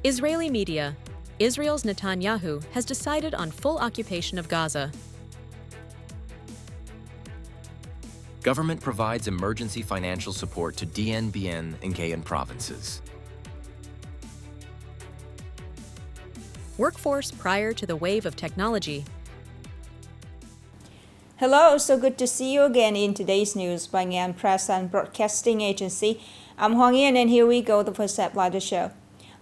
Israeli media. Israel's Netanyahu has decided on full occupation of Gaza. Government provides emergency financial support to Điện Biên and Nghệ An provinces. Workforce prior to the wave of technology. Hello, so good to see you again in today's news by Nghệ An Press and Broadcasting Agency. I'm Hoàng Yên, and here we go, the first step of the show.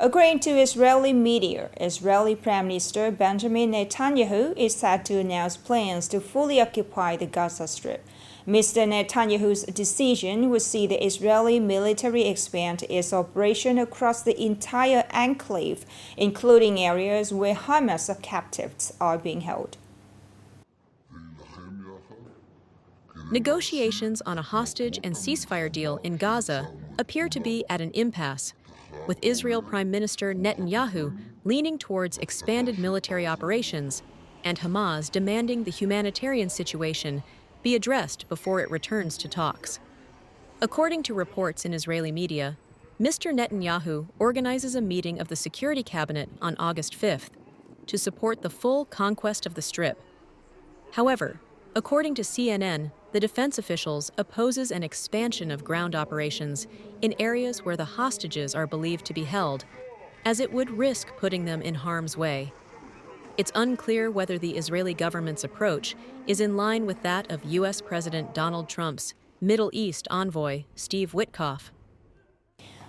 According to Israeli media, Israeli Prime Minister Benjamin Netanyahu is set to announce plans to fully occupy the Gaza Strip. Mr. Netanyahu's decision would see the Israeli military expand its operation across the entire enclave, including areas where Hamas captives are being held. Negotiations on a hostage and ceasefire deal in Gaza appear to be at an impasse, with Israel Prime Minister Netanyahu leaning towards expanded military operations and Hamas demanding the humanitarian situation be addressed before it returns to talks. According to reports in Israeli media, Mr. Netanyahu organizes a meeting of the Security Cabinet on August 5th to support the full conquest of the Strip. However, according to CNN, the defense officials opposes an expansion of ground operations in areas where the hostages are believed to be held, as it would risk putting them in harm's way. It's unclear whether the Israeli government's approach is in line with that of U.S. President Donald Trump's Middle East envoy, Steve Witkoff.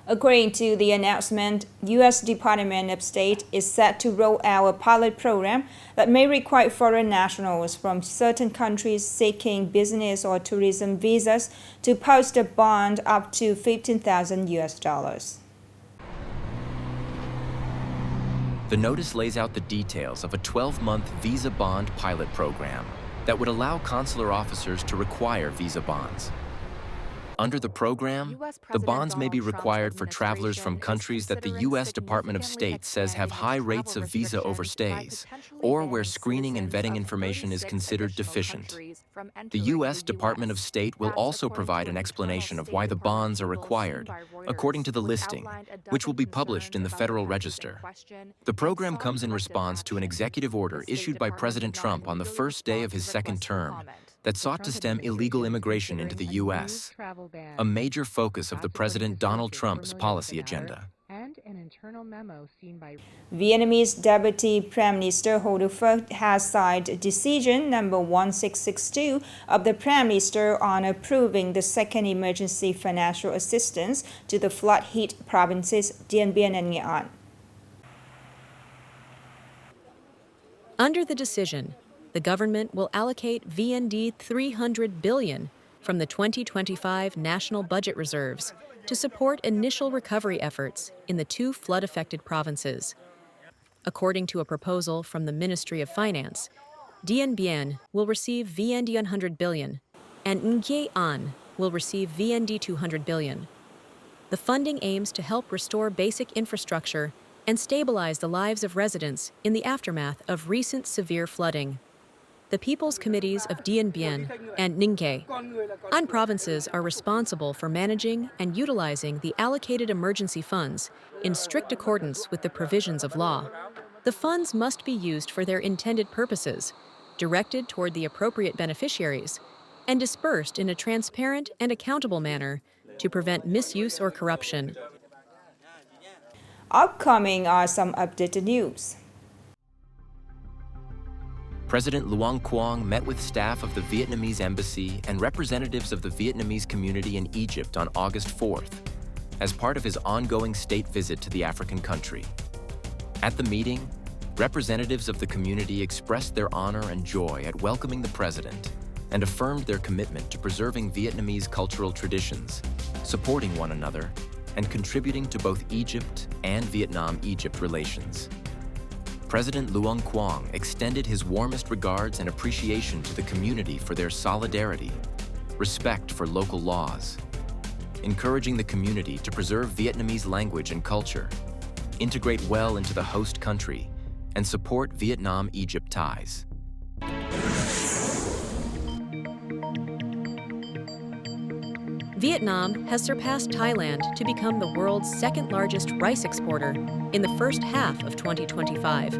According to the announcement, U.S. Department of State is set to roll out a pilot program that may require foreign nationals from certain countries seeking business or tourism visas to post a bond up to $15,000. The notice lays out the details of a 12-month visa bond pilot program that would allow consular officers to require visa bonds. Under the program, the bonds may be required for travelers from countries that the U.S. Department of State says have high rates of visa overstays, or where screening and vetting information is considered deficient. The U.S. Department of State will also provide an explanation of why the bonds are required, according to the listing, which will be published in the Federal Register. The program comes in response to an executive order issued by President Trump on the first day of his second term that sought to stem illegal immigration into the U.S., a major focus of the President Donald Trump's policy agenda. Vietnamese Deputy Prime Minister Hồ Đức Phước has signed decision number 1662 of the Prime Minister on approving the second emergency financial assistance to the flood-hit provinces Điện Biên and Nghệ An. Under the decision, the government will allocate VND 300 billion from the 2025 National Budget Reserves to support initial recovery efforts in the two flood-affected provinces. According to a proposal from the Ministry of Finance, Điện Biên will receive VND 100 billion and Nghệ An will receive VND 200 billion. The funding aims to help restore basic infrastructure and stabilize the lives of residents in the aftermath of recent severe flooding. The People's Committees of Điện Biên and Nghệ An provinces are responsible for managing and utilizing the allocated emergency funds in strict accordance with the provisions of law. The funds must be used for their intended purposes, directed toward the appropriate beneficiaries, and dispersed in a transparent and accountable manner to prevent misuse or corruption. Upcoming are some updated news. President Luong Quang met with staff of the Vietnamese embassy and representatives of the Vietnamese community in Egypt on August 4th, as part of his ongoing state visit to the African country. At the meeting, representatives of the community expressed their honor and joy at welcoming the president and affirmed their commitment to preserving Vietnamese cultural traditions, supporting one another, and contributing to both Egypt and Vietnam-Egypt relations. President Luong Quang extended his warmest regards and appreciation to the community for their solidarity, respect for local laws, encouraging the community to preserve Vietnamese language and culture, integrate well into the host country, and support Vietnam-Egypt ties. Vietnam has surpassed Thailand to become the world's second-largest rice exporter in the first half of 2025.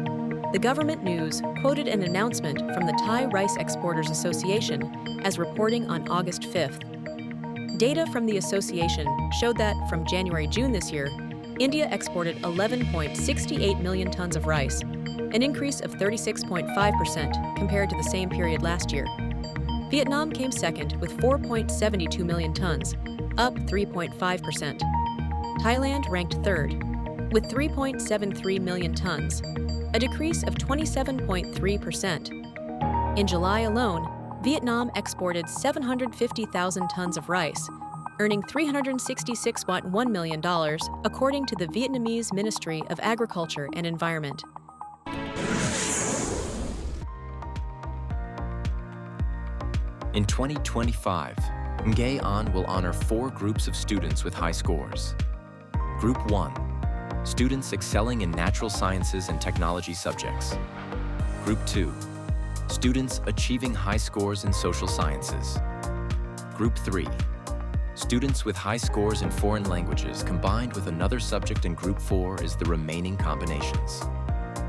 The government news quoted an announcement from the Thai Rice Exporters Association as reporting on August 5th. Data from the association showed that from January-June this year, India exported 11.68 million tons of rice, an increase of 36.5% compared to the same period last year. Vietnam came second with 4.72 million tons, up 3.5%. Thailand ranked third, with 3.73 million tons, a decrease of 27.3%. In July alone, Vietnam exported 750,000 tons of rice, earning $366.1 million, according to the Vietnamese Ministry of Agriculture and Environment. In 2025, Nghệ An will honor 4 groups of students with high scores. Group 1, students excelling in natural sciences and technology subjects. Group 2, students achieving high scores in social sciences. Group 3, students with high scores in foreign languages combined with another subject in Group 4 is the remaining combinations.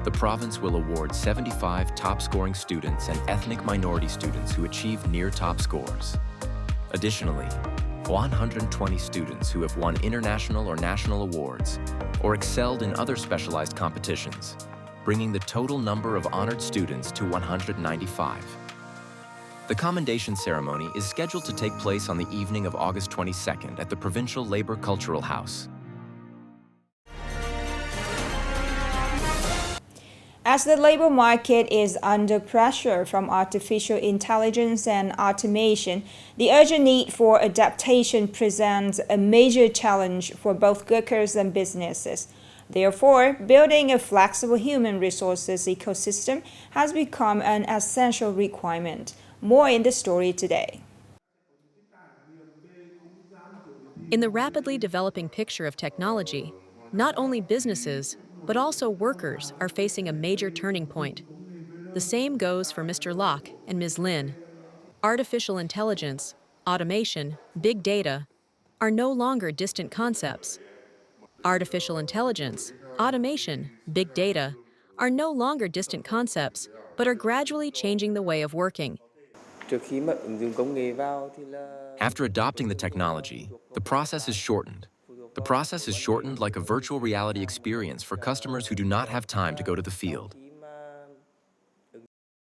The province will award 75 top-scoring students and ethnic minority students who achieve near top scores. Additionally, 120 students who have won international or national awards or excelled in other specialized competitions, bringing the total number of honored students to 195. The commendation ceremony is scheduled to take place on the evening of August 22nd at the Provincial Labor Cultural House. As the labor market is under pressure from artificial intelligence and automation, the urgent need for adaptation presents a major challenge for both workers and businesses. Therefore, building a flexible human resources ecosystem has become an essential requirement. More in the story today. In the rapidly developing picture of technology, not only businesses, but also workers are facing a major turning point. The same goes for Mr. Locke and Ms. Lin. Artificial intelligence, automation, big data are no longer distant concepts. Artificial intelligence, automation, big data are no longer distant concepts, but are gradually changing the way of working. After adopting the technology, the process is shortened. The process is shortened like a virtual reality experience for customers who do not have time to go to the field.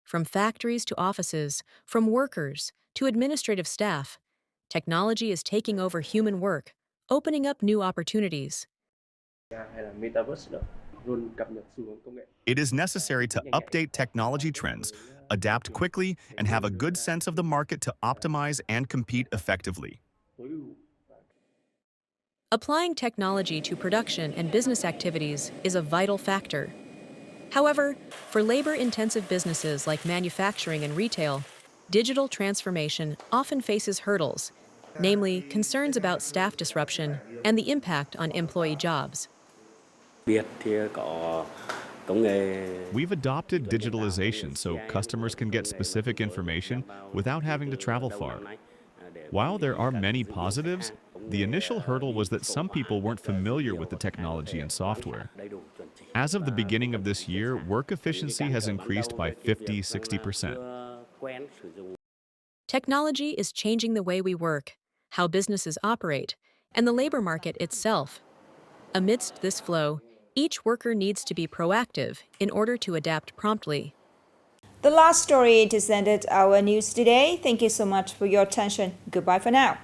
From factories to offices, from workers to administrative staff, technology is taking over human work, opening up new opportunities. It is necessary to update technology trends, adapt quickly, and have a good sense of the market to optimize and compete effectively. Applying technology to production and business activities is a vital factor. However, for labor-intensive businesses like manufacturing and retail, digital transformation often faces hurdles, namely concerns about staff disruption and the impact on employee jobs. We've adopted digitalization so customers can get specific information without having to travel far. While there are many positives, the initial hurdle was that some people weren't familiar with the technology and software. As of the beginning of this year, work efficiency has increased by 50–60%. Technology is changing the way we work, how businesses operate, and the labor market itself. Amidst this flow, each worker needs to be proactive in order to adapt promptly. The last story just ended our news today. Thank you so much for your attention. Goodbye for now.